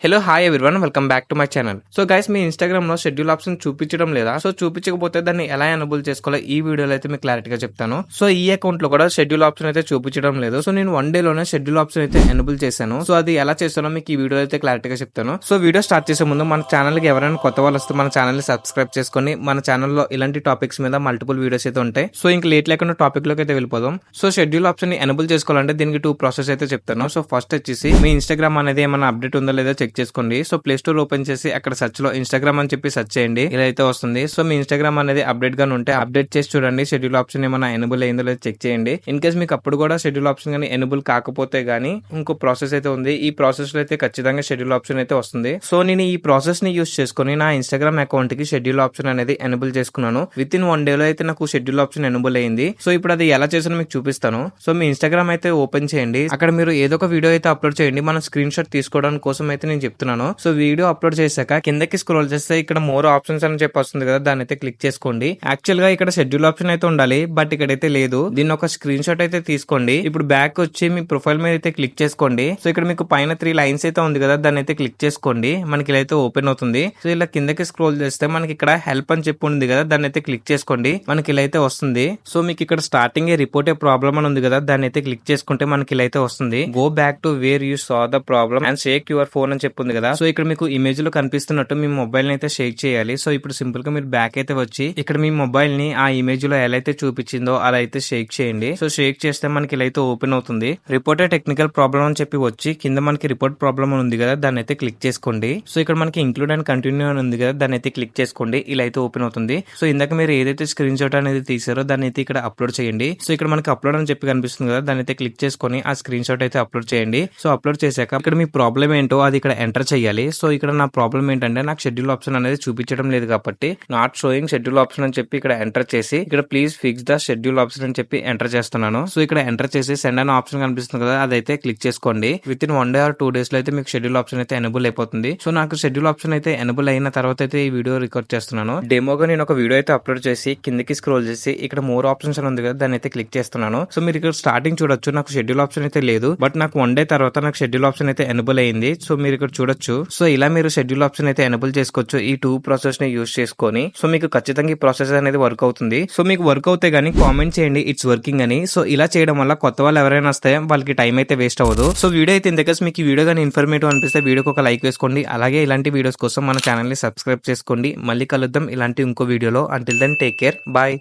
Hello hi everyone, welcome back to my channel. So guys, me Instagram లో schedule option చూపించడం లేదా? So చూపించకపోతే దాన్ని ఎలా ఎనేబుల్ చేసుకోవాలో ఈ వీడియోలో అయితే మీకు క్లారిటీగా చెప్తాను. సో ఈ అకౌంట్ లో కూడా షెడ్యూల్ ఆప్షన్ అయితే చూపించడం లేదు. సో నేను 1 డే లోనే షెడ్యూల్ ఆప్షన్ అయితే ఎనేబుల్ చేశాను. సో అది ఎలా చేస్తానో మీకు ఈ వీడియో అయితే క్లారిటీగా చెప్తాను. సో వీడియో స్టార్ట్ చేసే ముందు మన ఛానల్ కి ఎవరైనా కొత్త వాళ్ళు వస్తే మన ఛానల్ ని సబ్స్క్రైబ్ చేసుకొని మన ఛానల్లో ఇలాంటి టాపిక్స్ మీద మల్టిపుల్ వీడియోస్ అయితే ఉంటాయి. సో ఇంక లేట్ లేకుండా టాపిక్ లోకి అయితే వెళ్ళిపోదాం. సో షెడ్యూల్ ఆప్షన్ ని ఎనేబుల్ చేసుకోవాలంటే దీనికి 2 ప్రాసెస్ అయితే చెప్తాను. సో ఫస్ట్ వచ్చేసి మీ ఇన్స్టాగ్రామ్ అనేది ఏమైనా అప్డేట్ ఉందో లేదో చెక్ చేసుకోండి. సో ప్లే స్టోర్ ఓపెన్ చేసి అక్కడ సెర్చ్ లో ఇన్స్టాగ్రామ్ అని చెప్పి సెర్చ్ చేయండి. ఇలా అయితే వస్తుంది. సో మీ ఇన్స్టాగ్రామ్ అనేది అప్డేట్ గానే ఉంటే అప్డేట్ చేసి చూడండి. షెడ్యూల్ ఆప్షన్ ఏమైనా ఎనేబుల్ అయిందో లేదో చెక్ చేయండి. ఇన్ కేస్ మీకు అప్పుడు కూడా షెడ్యూల్ ఆప్షన్ గానీ ఎనేబుల్ కాకపోతే గానీ ఇంకో ప్రాసెస్ అయితే ఉంది. ఈ ప్రాసెస్ లో అయితే ఖచ్చితంగా షెడ్యూల్ ఆప్షన్ అయితే వస్తుంది. సో నేను ఈ ప్రాసెస్ ని యూస్ చేసుకుని నా ఇన్స్టాగ్రామ్ అకౌంట్ కి షెడ్యూల్ ఆప్షన్ అనేది ఎనేబుల్ చేసుకున్నాను. విత్ ఇన్ 1 డే లో అయితే నాకు షెడ్యూల్ ఆప్షన్ ఎనేబుల్ అయింది. సో ఇప్పుడు అది ఎలా చేసానో మీకు చూపిస్తాను. సో మీ ఇన్స్టాగ్రామ్ అయితే ఓపెన్ చేయండి. అక్కడ మీరు ఏదో ఒక వీడియో అయితే అప్లోడ్ చేయండి. మనం స్క్రీన్ షాట్ తీసుకోవడానికి కోసం అయితే నేను చెప్తున్నాను. సో వీడియో అప్లోడ్ చేశాక కిందకి స్క్రోల్ చేస్తే ఇక్కడ మోర్ ఆప్షన్స్ అని చెప్పి వస్తుంది కదా, దాన్ని అయితే క్లిక్ చేసుకోండి. యాక్చువల్ గా ఇక్కడ షెడ్యూల్ ఆప్షన్ అయితే ఉండాలి, బట్ ఇక్కడైతే లేదు. దీన్ని ఒక స్క్రీన్ షాట్ అయితే తీసుకోండి. ఇప్పుడు బ్యాక్ వచ్చి మీ ప్రొఫైల్ మీద అయితే క్లిక్ చేసుకోండి. సో ఇక్కడ మీకు పైన 3 లైన్స్ అయితే ఉంది కదా, దాన్ని అయితే క్లిక్ చేసుకోండి. మనకి ఇలా అయితే ఓపెన్ అవుతుంది. సో ఇలా కిందకి స్క్రోల్ చేస్తే మనకి ఇక్కడ హెల్ప్ అని చెప్పి ఉంది కదా, దాన్ని అయితే క్లిక్ చేసుకోండి. మనకి ఇలా అయితే వస్తుంది. సో మీకు ఇక్కడ స్టార్టింగ్ రిపోర్ట్ ఏ ప్రాబ్లమ్ అని ఉంది కదా, దాన్ని అయితే క్లిక్ చేసుకుంటే మనకి ఇలా అయితే వస్తుంది. Go back to where you saw the problem and Sheikh your phone అని చెప్పింది కదా. సో ఇక్కడ మీకు ఇమేజ్ లో కనిపిస్తున్నట్టు మీ మొబైల్ ని అయితే షేక్ చేయాలి. సో ఇప్పుడు సింపుల్ గా మీరు బ్యాక్ అయితే వచ్చి ఇక్కడ మీ మొబైల్ ని ఆ ఇమేజ్ లో ఎలా అయితే చూపించిందో అలా అయితే షేక్ చేయండి. సో షేక్ చేస్తే మనకి ఇలా అయితే ఓపెన్ అవుతుంది. రిపోర్టెడ్ టెక్నికల్ ప్రాబ్లమ్ అని చెప్పి వచ్చి కింద మనకి రిపోర్ట్ ప్రాబ్లమ్ అని ఉంది కదా, దాన్ని అయితే క్లిక్ చేసుకోండి. సో ఇక్కడ మనకి ఇంక్లూడ్ అండ్ కంటిన్యూ అని ఉంది కదా, దాన్ని అయితే క్లిక్ చేసుకోండి. ఇలా అయితే ఓపెన్ అవుతుంది. సో ఇందాక మీరు ఏదైతే స్క్రీన్ షాట్ అనేది తీసారో దాన్ని అయితే ఇక్కడ అప్లోడ్ చేయండి. సో ఇక్కడ మనకి అప్లోడ్ అని చెప్పి కనిపిస్తుంది కదా, దాన్ని అయితే క్లిక్ చేసుకొని ఆ స్క్రీన్ షాట్ అయితే అప్లోడ్ చేయండి. సో అప్లోడ్ చేశాక ఇక్కడ మీ ప్రాబ్లమ్ ఏంటో అది ఇక్కడ ఎంటర్ చేయాలి. సో ఇక్కడ నా ప్రాబ్లమ్ ఏంటంటే నాకు షెడ్యూల్ ఆప్షన్ అనేది చూపించడం లేదు కాబట్టి నాట్ షోయింగ్ షెడ్యూల్ ఆప్షన్ అని చెప్పి ఇక్కడ ఎంటర్ చేసి ఇక్కడ please fix the schedule option అని చెప్పి ఎంటర్ చేస్తున్నాను. సో ఇక్కడ ఎంటర్ చేసి సెండ్ అనే ఆప్షన్ కనిపిస్తుంది కదా, అదైతే క్లిక్ చేసుకోండి. With in 1 day or 2 days లో అయితే మీకు షెడ్యూల్ ఆప్షన్ అయితే ఎనేబుల్ అయిపోతుంది. సో నాకు షెడ్యూల్ ఆప్షన్ అయితే ఎనేబుల్ అయిన తర్వాత అయితే ఈ వీడియో రికార్డ్ చేస్తున్నాను. డెమోగా నేను ఒక వీడియో అయితే అప్లోడ్ చేసి కిందకి స్క్రోల్ చేసి ఇక్కడ మోర్ ఆప్షన్స్ అని ఉంది కదా, దాన్ని అయితే క్లిక్ చేస్తున్నాను. సో మీరు ఇక్కడ స్టార్టింగ్ చూడొచ్చు, నాకు షెడ్యూల్ ఆప్షన్ అయితే లేదు, బట్ నాకు 1 డే తర్వాత నాకు షెడ్యూల్ ఆప్షన్ అయితే ఎనేబుల్ అయింది. సో మీరు ఇక్కడ చూడొచ్చు. సో ఇలా మీరు షెడ్యూల్ ఆప్షన్ అయితే ఎనేబుల్ చేసుకోవచ్చు ఈ 2 ప్రాసెస్ ని యూస్ చేసుకొని. సో మీకు ఖచ్చితంగా ఈ ప్రాసెస్ అనేది వర్క్ అవుతుంది. సో మీకు వర్క్ అవుతే గానీ కామెంట్ చేయండి ఇట్స్ వర్కింగ్ అని. సో ఇలా చేయడం వల్ల కొత్త వాళ్ళు ఎవరైనా వస్తే వాళ్ళకి టైం అయితే వేస్ట్ అవ్వదు. సో వీడియో అయితే ఇంతకే మీకు ఈ వీడియో కానీ ఇన్ఫర్మేటివ్ అనిపిస్తే వీడియోకి ఒక లైక్ వేసుకోండి. అలాగే ఇలాంటి వీడియోస్ కోసం మన ఛానల్ ని సబ్స్క్రైబ్ చేసుకోండి. మళ్ళీ కలుద్దాం ఇలాంటి ఇంకో వీడియోలో. Until then take care, bye.